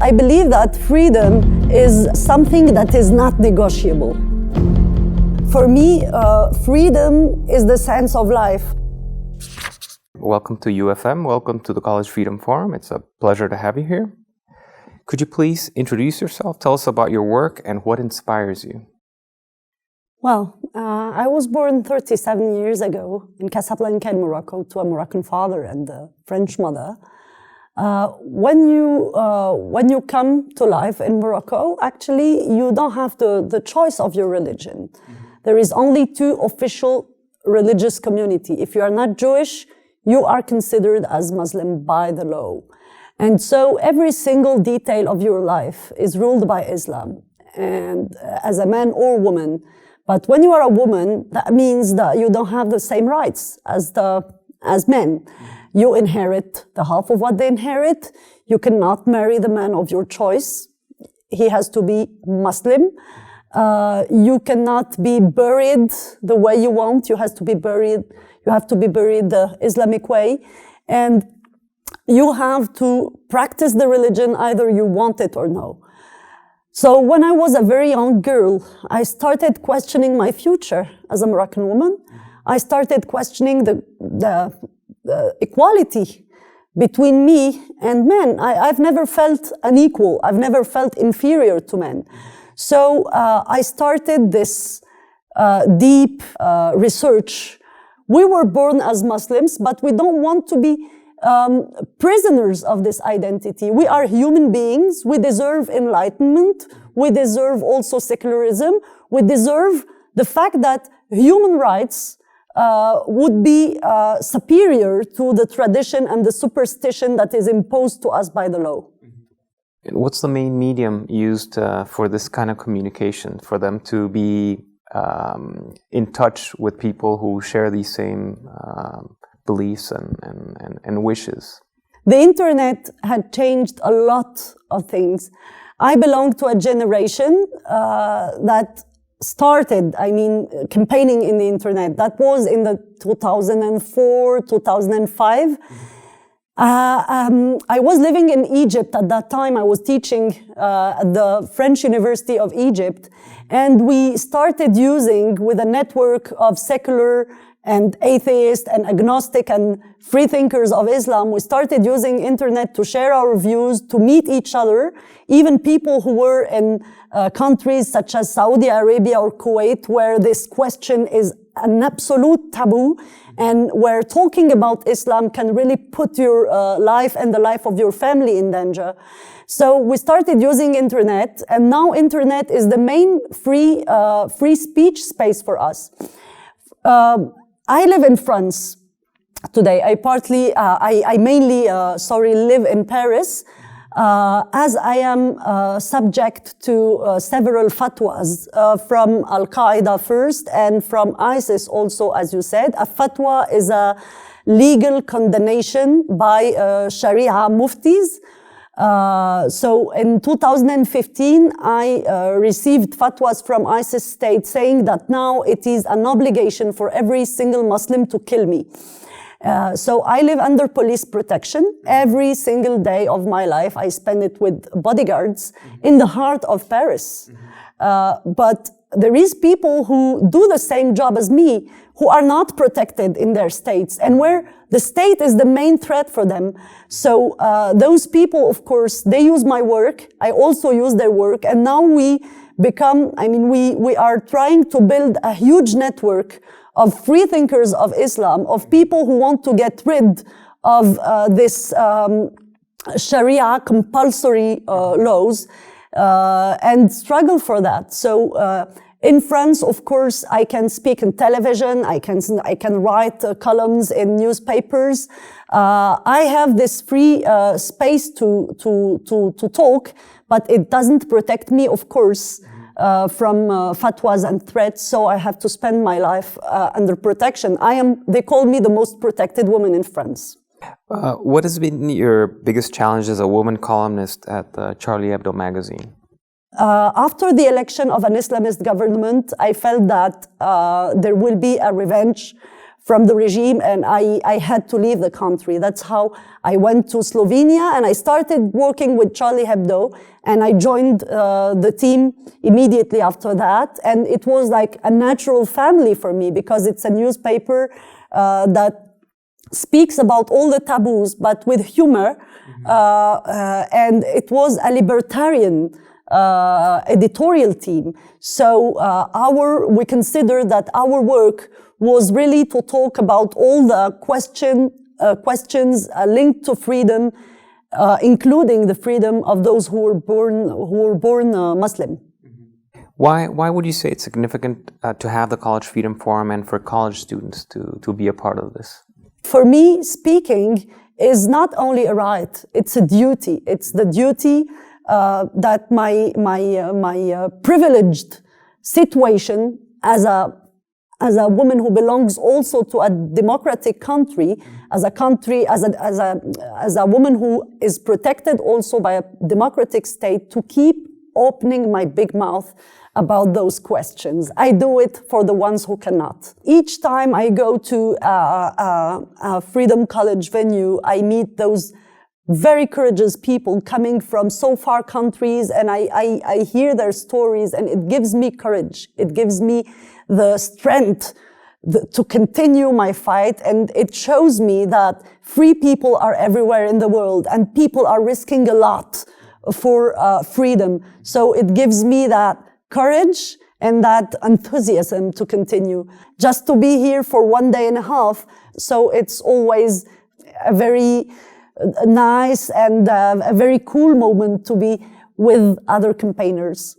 I believe that freedom is something that is not negotiable. For me, freedom is the sense of life. Welcome to UFM. Welcome to the College Freedom Forum. It's a pleasure to have you here. Could you please introduce yourself? Tell us about your work and what inspires you. Well, I was born 37 years ago in Casablanca in Morocco to a Moroccan father and a French mother. When you come to life in Morocco, actually, you don't have the choice of your religion. There is only two official religious community. If you are not Jewish, you are considered as Muslim by the law. And so every single detail of your life is ruled by Islam, and as a man or woman. But when you are a woman, that means that you don't have the same rights as men. You inherit the half of what they inherit. You cannot marry the man of your choice. He has to be Muslim. You cannot be buried the way you want. You have to be buried the Islamic way. And you have to practice the religion either you want it or no. So when I was a very young girl, I started questioning my future as a Moroccan woman. I started questioning the equality between me and men. I've never felt unequal. I've never felt inferior to men. So I started this deep research. We were born as Muslims, but we don't want to be prisoners of this identity. We are human beings. We deserve enlightenment. We deserve also secularism. We deserve the fact that human rights would be superior to the tradition and the superstition that is imposed to us by the law. And what's the main medium used for this kind of communication, for them to be in touch with people who share these same beliefs and wishes? The internet had changed a lot of things. I belong to a generation that started, campaigning in the internet. That was in the 2004, 2005. I was living in Egypt at that time. I was teaching at the French University of Egypt. And we started using, with a network of secular and atheist and agnostic and free thinkers of Islam, we started using internet to share our views, to meet each other, even people who were in countries such as Saudi Arabia or Kuwait, where this question is an absolute taboo, and where talking about Islam can really put your life and the life of your family in danger. So we started using internet, and now internet is the main free speech space for us. I live in France today. I mainly live in Paris, as I am subject to several fatwas from Al-Qaeda first and from ISIS also, as you said. A fatwa is a legal condemnation by Sharia muftis. So in 2015, I received fatwas from ISIS state saying that now it is an obligation for every single Muslim to kill me. So I live under police protection. Every single day of my life, I spend it with bodyguards in the heart of Paris. But there is people who do the same job as me, who are not protected in their states, and where the state is the main threat for them. So those people, of course, they use my work. I also use their work. And now we are trying to build a huge network of free thinkers of Islam, of people who want to get rid of this Sharia compulsory laws and struggle for that. So in France, of course, I can speak in television. I can write columns in newspapers. I have this free space to talk, but it doesn't protect me, of course, from fatwas and threats. So I have to spend my life under protection. They call me the most protected woman in France. What has been your biggest challenge as a woman columnist at Charlie Hebdo Magazine? After the election of an Islamist government, I felt that there will be a revenge from the regime, and I had to leave the country. That's how I went to Slovenia, and I started working with Charlie Hebdo, and I joined the team immediately after that. And it was like a natural family for me, because it's a newspaper that speaks about all the taboos, but with humor. And it was a libertarian editorial team. So we consider that our work was really to talk about all the questions linked to freedom, including the freedom of those who were born Muslim. Why would you say it's significant to have the College Freedom Forum and for college students to be a part of this? For me, speaking is not only a right; it's a duty. It's the duty that my privileged situation as a woman who belongs also to a democratic country, as a woman who is protected also by a democratic state, to keep opening my big mouth about those questions. I do it for the ones who cannot. Each time I go to a Freedom College venue, I meet those very courageous people coming from so far countries, and I hear their stories, and it gives me courage. It gives me the strength to continue my fight, and it shows me that free people are everywhere in the world, and people are risking a lot for freedom. So it gives me that courage and that enthusiasm to continue. Just to be here for 1 day and a half, so it's always a very nice and a very cool moment to be with other campaigners.